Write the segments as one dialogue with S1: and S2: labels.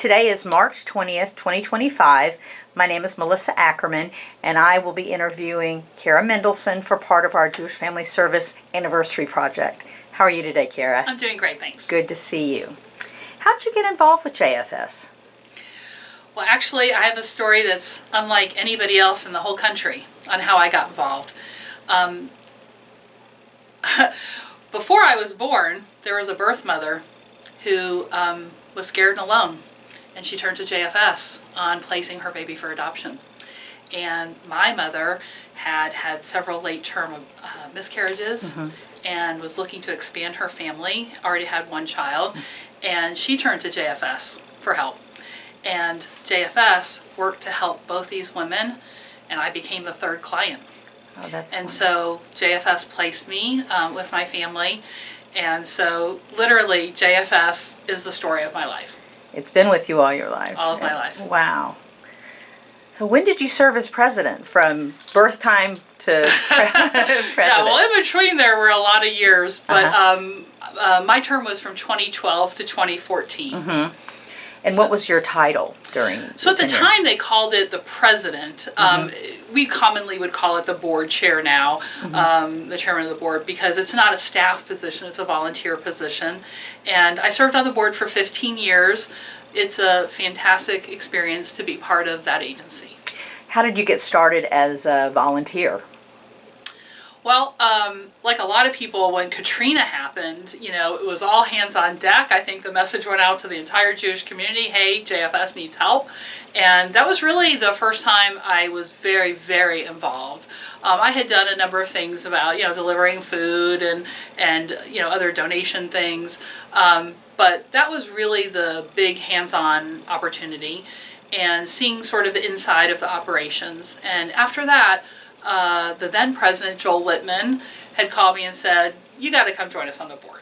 S1: Today is March 20th, 2025. My name is Melissa Ackerman, and I will be interviewing Cara Mendelsohn for part of our Jewish Family Service Anniversary Project. How are you today, Cara?
S2: I'm doing great, thanks.
S1: Good to see you. How did you get involved with JFS?
S2: Well, actually, I have a story that's unlike anybody else in the whole country on how I got involved. Before I was born, there was a birth mother who was scared and alone, and she turned to JFS on placing her baby for adoption. And my mother had had several late-term miscarriages and was looking to expand her family, already had one child, and she turned to JFS for help. And JFS worked to help both these women, and I became the third client.
S1: Oh, that's
S2: and
S1: wonderful.
S2: So JFS placed me with my family, and so literally JFS is the story of my life.
S1: It's been with you all your life.
S2: All of my life.
S1: Wow. So when did you serve as president? From birth time to president?
S2: Yeah, well, in between there were a lot of years, but my term was from 2012 to 2014.
S1: And what was your title during
S2: So at the
S1: tenure?
S2: time they called it the president. We commonly would call it the board chair now, the chairman of the board, because it's not a staff position, it's a volunteer position. And I served on the board for 15 years. It's a fantastic experience to be part of that agency.
S1: How did you get started as a volunteer?
S2: Well, like a lot of people, when Katrina happened, you know, it was all hands on deck. I think the message went out to the entire Jewish community, hey, JFS needs help. And that was really the first time I was very, very involved. I had done a number of things about, you know, delivering food and you know, other donation things. But that was really the big hands-on opportunity and seeing sort of the inside of the operations. And after that, the then president, Joel Littman, had called me and said, you got to come join us on the board.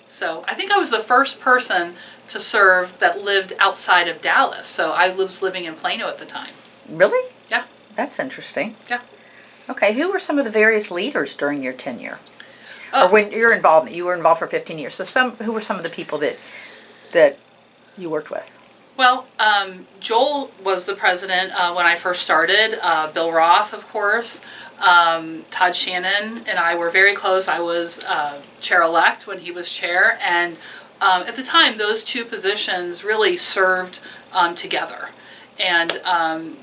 S2: So I think I was the first person to serve that lived outside of Dallas. So I was living in Plano at the time.
S1: Really?
S2: Yeah.
S1: That's interesting.
S2: Yeah.
S1: Okay, who were some of the various leaders during your tenure?
S2: Oh.
S1: Or when your involvement, you were involved for 15 years. So who were some of the people that you worked with?
S2: Well, Joel was the president when I first started. Bill Roth, of course. Todd Shannon and I were very close. I was chair-elect when he was chair. And at the time, those two positions really served together. And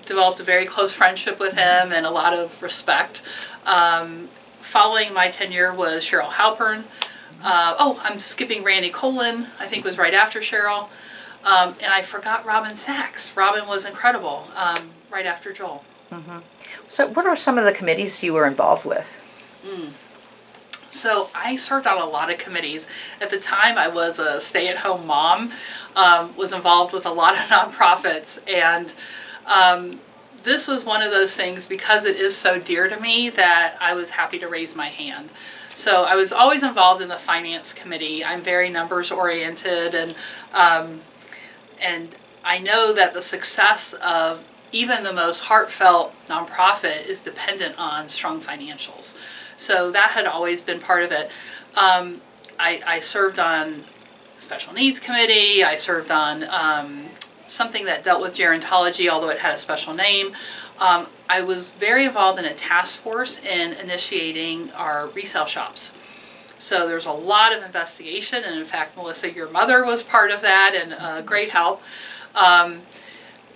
S2: developed a very close friendship with him and a lot of respect. Following my tenure was Cheryl Halpern. I'm skipping Randy Colin, I think was right after Cheryl. And I forgot Robin Sachs. Robin was incredible right after Joel.
S1: So what are some of the committees you were involved with?
S2: So I served on a lot of committees. At the time I was a stay-at-home mom, was involved with a lot of nonprofits, and this was one of those things, because it is so dear to me, that I was happy to raise my hand. So I was always involved in the finance committee. I'm very numbers oriented, and I know that the success of even the most heartfelt nonprofit is dependent on strong financials. So that had always been part of it. I served on special needs committee. I served on something that dealt with gerontology, although it had a special name. I was very involved in a task force in initiating our resale shops. So there's a lot of investigation, and in fact, Melissa, your mother was part of that, and great help.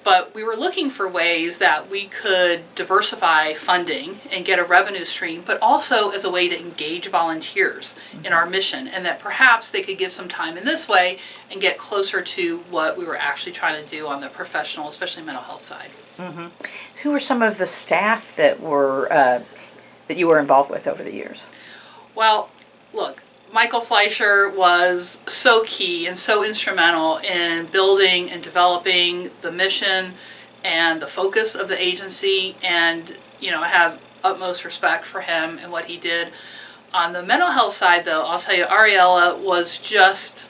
S2: But we were looking for ways that we could diversify funding and get a revenue stream, but also as a way to engage volunteers in our mission, and that perhaps they could give some time in this way and get closer to what we were actually trying to do on the professional, especially mental health side.
S1: Who were some of the staff that you were involved with over the years?
S2: Well, look, Michael Fleischer was so key and so instrumental in building and developing the mission and the focus of the agency, and you know, I have utmost respect for him and what he did. On the mental health side, though, I'll tell you, Ariella was just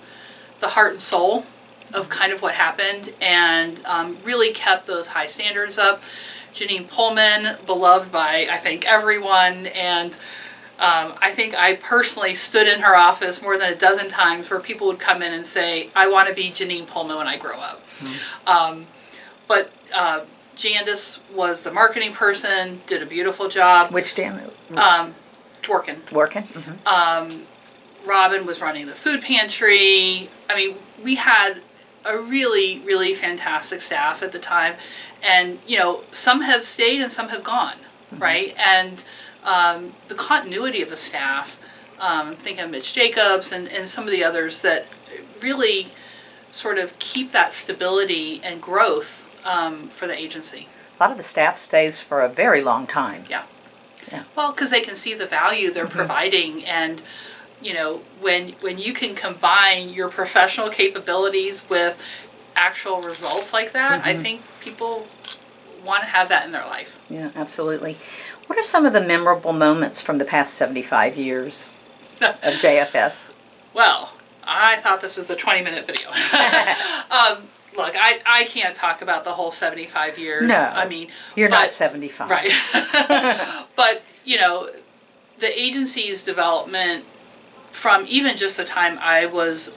S2: the heart and soul of kind of what happened, and really kept those high standards up. Janine Pullman, beloved by, I think, everyone, and I think I personally stood in her office more than a dozen times where people would come in and say, I want to be Janine Pullman when I grow up. But Jandis was the marketing person, did a beautiful job.
S1: Which Jan?
S2: Dworkin.
S1: Dworkin? Mm-hmm.
S2: Robin was running the food pantry. I mean, we had a really, really fantastic staff at the time. And, you know, some have stayed and some have gone, right? And the continuity of the staff, thinking of Mitch Jacobs and some of the others that really sort of keep that stability and growth for the agency.
S1: A lot of the staff stays for a very long time.
S2: Yeah.
S1: Yeah.
S2: Well, because they can see the value they're providing, and you know, when you can combine your professional capabilities with actual results like that, I think people want to have that in their life.
S1: Yeah, absolutely. What are some of the memorable moments from the past 75 years of JFS?
S2: Well, I thought this was a 20-minute video. Look, I can't talk about the whole 75 years.
S1: No,
S2: I mean,
S1: you're not 75.
S2: Right. But, you know, the agency's development from even just the time I was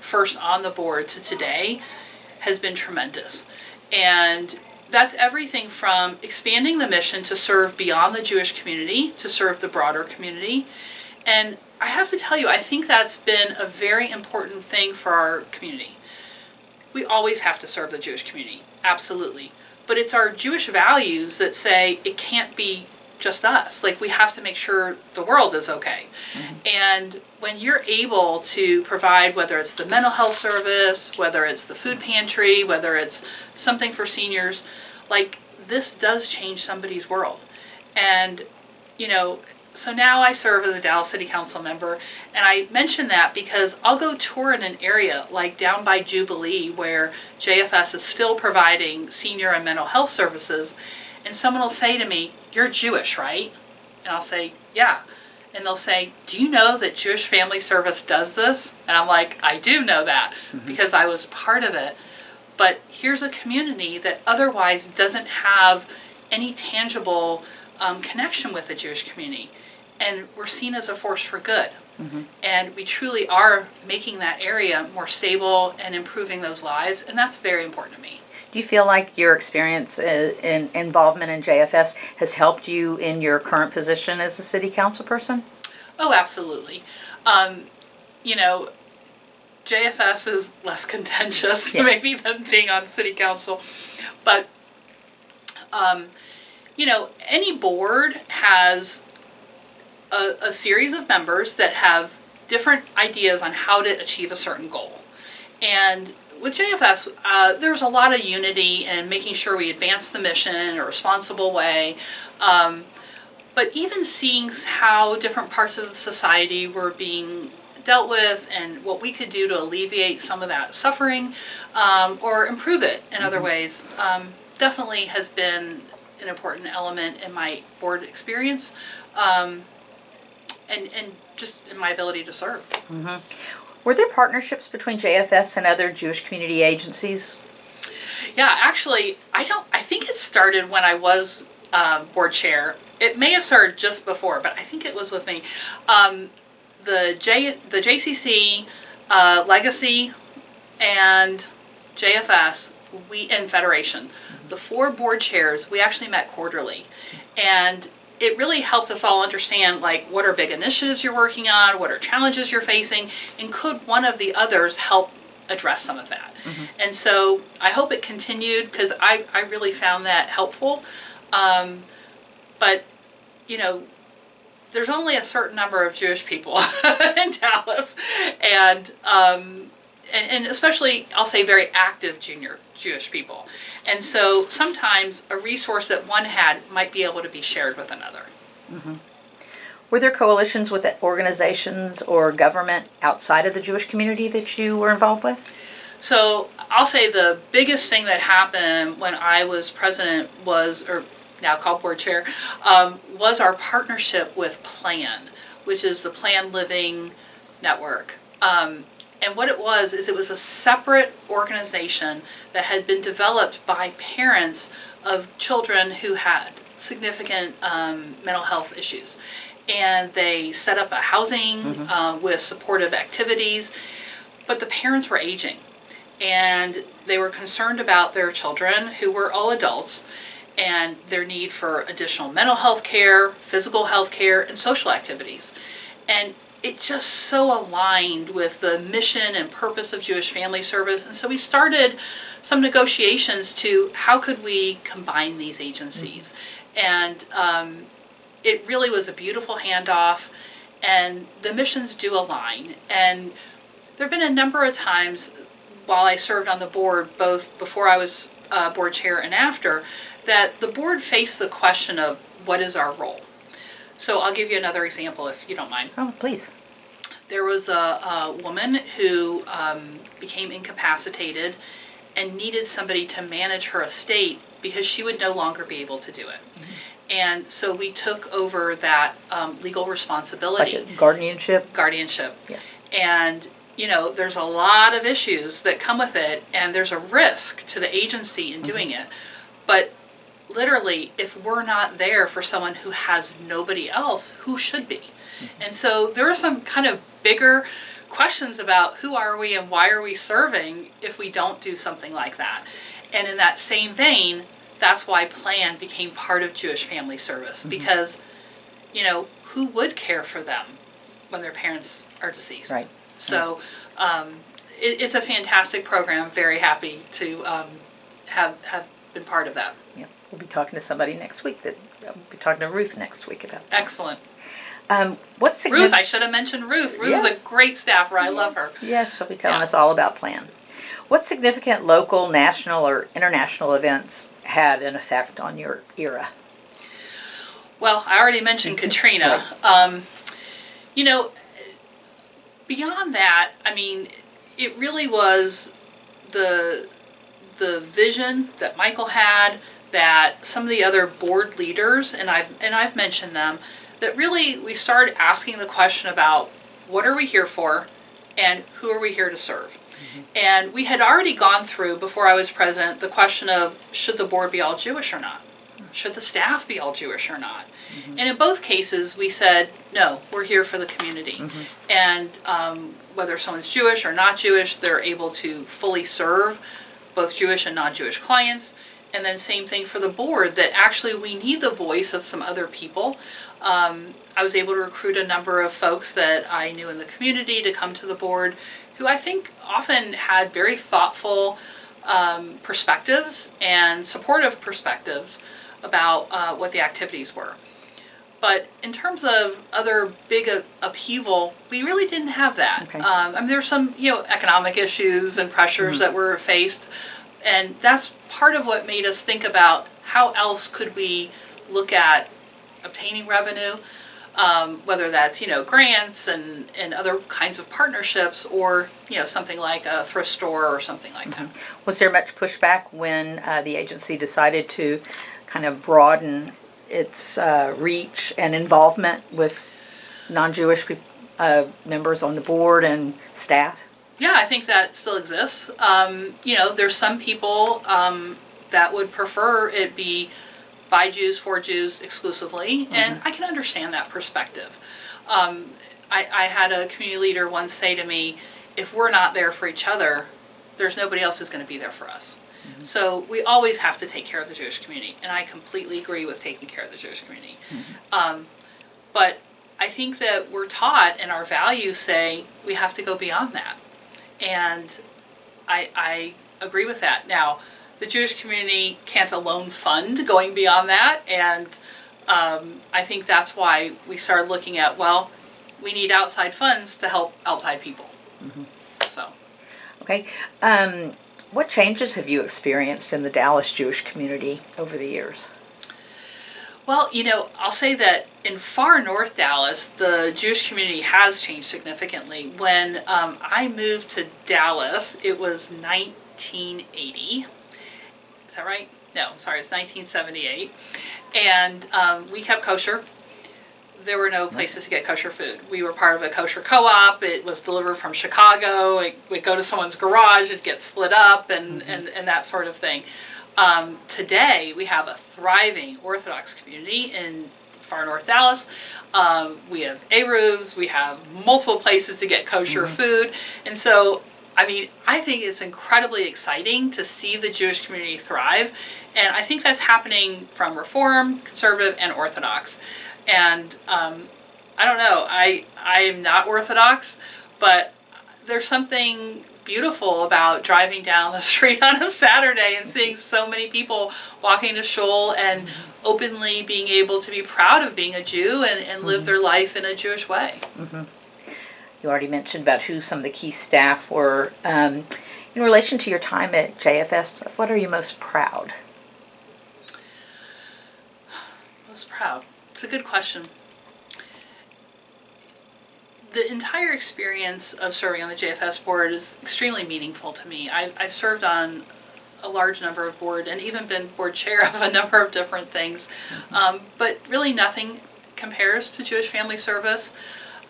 S2: first on the board to today has been tremendous. And that's everything from expanding the mission to serve beyond the Jewish community, to serve the broader community. And I have to tell you, I think that's been a very important thing for our community. We always have to serve the Jewish community, absolutely. But it's our Jewish values that say it can't be just us. Like, we have to make sure the world is okay. And when you're able to provide, whether it's the mental health service, whether it's the food pantry, whether it's something for seniors, like, this does change somebody's world. And, you know, so now I serve as a Dallas City Council member, and I mention that because I'll go tour in an area like down by Jubilee where JFS is still providing senior and mental health services, and someone will say to me, "You're Jewish, right?" And I'll say, "Yeah." And they'll say, "Do you know that Jewish Family Service does this?" And I'm like, "I do know that because I was part of it." But here's a community that otherwise doesn't have any tangible connection with the Jewish community. And we're seen as a force for good. And we truly are making that area more stable and improving those lives. And that's very important to me.
S1: Do you feel like your experience in involvement in JFS has helped you in your current position as a city council person?
S2: Oh, absolutely. You know, JFS is less contentious maybe than being on city council. But, you know, any board has a series of members that have different ideas on how to achieve a certain goal. And with JFS, there's a lot of unity in making sure we advance the mission in a responsible way. But even seeing how different parts of society were being dealt with and what we could do to alleviate some of that suffering or improve it in other ways definitely has been an important element in my board experience. And just in my ability to serve.
S1: Were there partnerships between JFS and other Jewish community agencies?
S2: Yeah, actually, I think it started when I was board chair. It may have started just before, but I think it was with me. The JCC, Legacy, and JFS, and Federation, the 4 board chairs, we actually met quarterly. And it really helped us all understand, like, what are big initiatives you're working on, what are challenges you're facing, and could one of the others help address some of that. And so I hope it continued because I really found that helpful. But, you know, there's only a certain number of Jewish people in Dallas, and especially, I'll say, very active junior Jewish people. And so sometimes a resource that one had might be able to be shared with another.
S1: Were there coalitions with organizations or government outside of the Jewish community that you were involved with?
S2: So I'll say the biggest thing that happened when I was president was, or now called board chair, was our partnership with PLAN, which is the Planned Living Network. And what it was is it was a separate organization that had been developed by parents of children who had significant mental health issues. And they set up a housing with supportive activities, but the parents were aging. And they were concerned about their children, who were all adults, and their need for additional mental health care, physical health care, and social activities. And it just so aligned with the mission and purpose of Jewish Family Service. And so we started some negotiations to how could we combine these agencies. And it really was a beautiful handoff, and the missions do align. And there have been a number of times while I served on the board, both before I was board chair and after, that the board faced the question of what is our role. So I'll give you another example if you don't mind.
S1: Oh, please.
S2: There was a woman who became incapacitated and needed somebody to manage her estate because she would no longer be able to do it. And so we took over that legal responsibility.
S1: Like a guardianship?
S2: Guardianship.
S1: Yes.
S2: And you know, there's a lot of issues that come with it, and there's a risk to the agency in doing it. But literally, if we're not there for someone who has nobody else, who should be? And so there are some kind of bigger questions about who are we and why are we serving if we don't do something like that. And in that same vein, that's why Plan became part of Jewish Family Service, because, you know, who would care for them when their parents are deceased?
S1: Right.
S2: So it's a fantastic program. Very happy to have been part of that.
S1: Yeah. We'll be talking to somebody next week. We'll be talking to Ruth next week about that.
S2: Excellent.
S1: What's
S2: Ruth, I should have mentioned Ruth. Ruth is a great staffer. I love her.
S1: Yes, she'll be telling us all about Plan. What significant local, national, or international events had an effect on your era?
S2: Well, I already mentioned Katrina. You know, beyond that, I mean, it really was the vision that Michael had, that some of the other board leaders, and I've mentioned them, that really we started asking the question about what are we here for and who are we here to serve. And we had already gone through, before I was president, the question of should the board be all Jewish or not? Should the staff be all Jewish or not? And in both cases, we said, no, we're here for the community. And whether someone's Jewish or not Jewish, they're able to fully serve both Jewish and non-Jewish clients. And then same thing for the board, that actually we need the voice of some other people. I was able to recruit a number of folks that I knew in the community to come to the board, who I think often had very thoughtful perspectives and supportive perspectives about what the activities were. But in terms of other big upheaval, we really didn't have that.
S1: Okay.
S2: I mean, there's some, you know, economic issues and pressures that were faced, and that's part of what made us think about how else could we look at obtaining revenue, whether that's, you know, grants and other kinds of partnerships, or, you know, something like a thrift store or something like that.
S1: Was there much pushback when the agency decided to kind of broaden its reach and involvement with non-Jewish members on the board and staff?
S2: Yeah, I think that still exists. You know, there's some people that would prefer it be by Jews, for Jews exclusively, and I can understand that perspective. I had a community leader once say to me, if we're not there for each other, there's nobody else who's going to be there for us. So we always have to take care of the Jewish community, and I completely agree with taking care of the Jewish community. But I think that we're taught, and our values say, we have to go beyond that. And I agree with that. Now, the Jewish community can't alone fund going beyond that, and I think that's why we started looking at, well, we need outside funds to help outside people. So.
S1: Okay. What changes have you experienced in the Dallas Jewish community over the years?
S2: Well, you know, I'll say that in far north Dallas, the Jewish community has changed significantly. When I moved to Dallas, it was 1980. Is that right? No, sorry, it's 1978. And we kept kosher. There were no places to get kosher food. We were part of a kosher co-op. It was delivered from Chicago. It would go to someone's garage. It'd get split up and that sort of thing. Today, we have a thriving Orthodox community in far north Dallas. We have Aruvs, we have multiple places to get kosher food. And so, I mean, I think it's incredibly exciting to see the Jewish community thrive. And I think that's happening from Reform, Conservative, and Orthodox. And I don't know, I am not Orthodox, but there's something beautiful about driving down the street on a Saturday and seeing so many people walking to shul and openly being able to be proud of being a Jew and live their life in a Jewish way.
S1: You already mentioned about who some of the key staff were. In relation to your time at JFS, what are you most proud?
S2: Most proud? It's a good question. The entire experience of serving on the JFS board is extremely meaningful to me. I've served on a large number of boards and even been board chair of a number of different things. But really nothing compares to Jewish Family Service.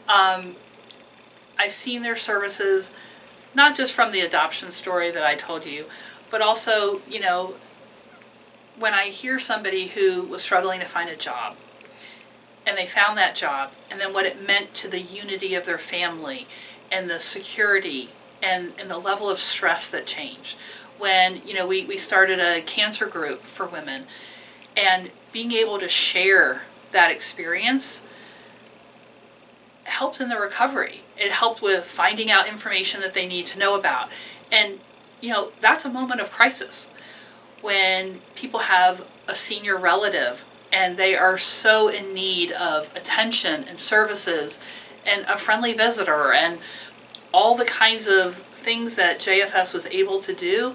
S2: I've seen their services, not just from the adoption story that I told you, but also, you know, when I hear somebody who was struggling to find a job, and they found that job, and then what it meant to the unity of their family, and the security, and the level of stress that changed. When, you know, we started a cancer group for women, and being able to share that experience helped in the recovery. It helped with finding out information that they need to know about. And, you know, that's a moment of crisis. When people have a senior relative and they are so in need of attention and services and a friendly visitor and all the kinds of things that JFS was able to do,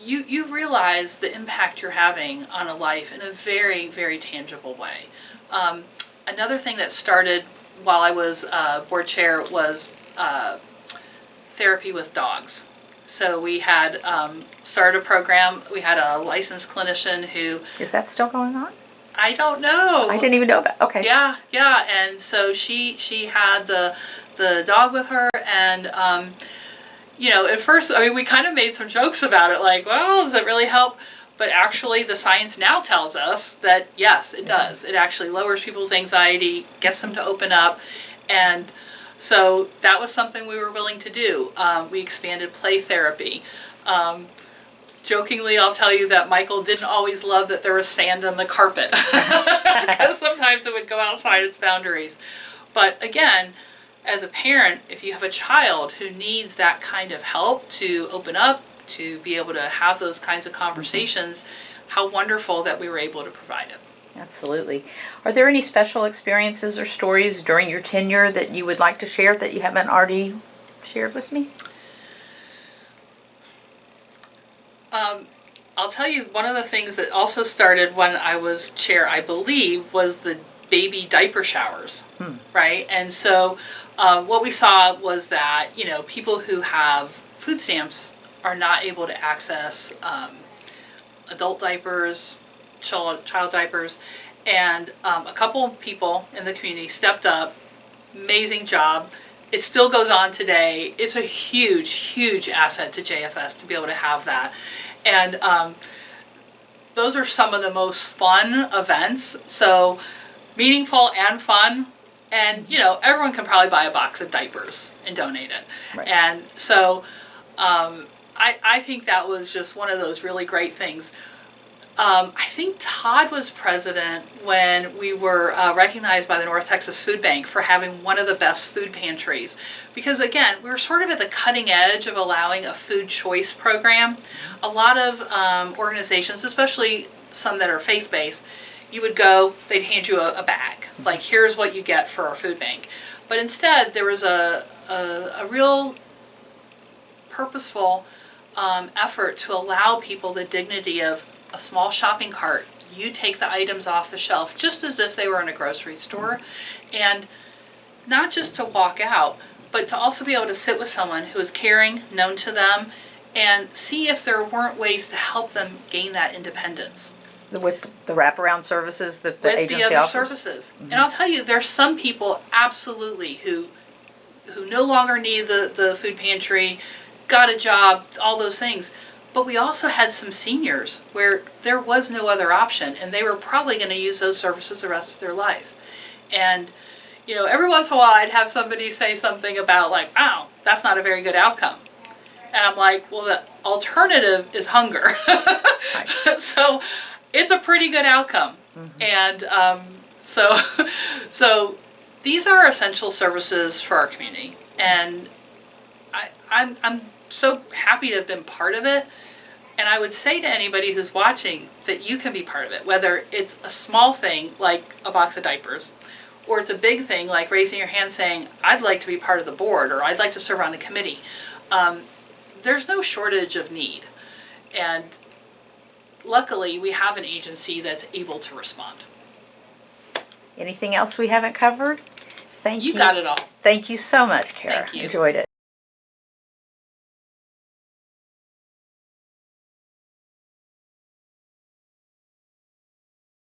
S2: you realize the impact you're having on a life in a very, very tangible way. Another thing that started while I was board chair was therapy with dogs. So we had started a program. We had a licensed clinician who...
S1: Is that still going on?
S2: I don't know.
S1: I didn't even know about. Okay.
S2: Yeah. And so she had the dog with her, and you know, at first, I mean, we kind of made some jokes about it, like, well, does that really help? But actually, the science now tells us that yes, it does. It actually lowers people's anxiety, gets them to open up, and so that was something we were willing to do. We expanded play therapy. Jokingly, I'll tell you that Michael didn't always love that there was sand on the carpet because sometimes it would go outside its boundaries. But again, as a parent, if you have a child who needs that kind of help to open up, to be able to have those kinds of conversations, how wonderful that we were able to provide it.
S1: Absolutely. Are there any special experiences or stories during your tenure that you would like to share that you haven't already shared with me?
S2: I'll tell you, one of the things that also started when I was chair, I believe, was the baby diaper showers, right? And so what we saw was that, you know, people who have food stamps are not able to access adult diapers, child diapers, and a couple of people in the community stepped up. Amazing job. It still goes on today. It's a huge, huge asset to JFS to be able to have that. And those are some of the most fun events. So meaningful and fun. And, you know, everyone can probably buy a box of diapers and donate it.
S1: Right.
S2: And so I think that was just one of those really great things. I think Todd was president when we were recognized by the North Texas Food Bank for having one of the best food pantries. Because again, we were sort of at the cutting edge of allowing a food choice program. A lot of organizations, especially some that are faith-based, you would go, they'd hand you a bag. Like, here's what you get for our food bank. But instead, there was a real purposeful effort to allow people the dignity of a small shopping cart. You take the items off the shelf just as if they were in a grocery store, and not just to walk out, but to also be able to sit with someone who is caring, known to them, and see if there weren't ways to help them gain that independence.
S1: With the wraparound services that the
S2: with
S1: agency
S2: the other
S1: offers?
S2: services. And I'll tell you, there's some people absolutely who no longer need the food pantry, got a job, all those things. But we also had some seniors where there was no other option, and they were probably going to use those services the rest of their life. And, you know, every once in a while I'd have somebody say something about like, oh, that's not a very good outcome. And I'm like, well, the alternative is hunger. Right. So it's a pretty good outcome. And so these are essential services for our community. And I'm so happy to have been part of it. And I would say to anybody who's watching that you can be part of it, whether it's a small thing like a box of diapers, or it's a big thing like raising your hand saying, I'd like to be part of the board, or I'd like to serve on a committee. There's no shortage of need. And luckily, we have an agency that's able to respond.
S1: Anything else we haven't covered? Thank you.
S2: You got it all.
S1: Thank you so much, Cara.
S2: Thank you.
S1: Enjoyed it.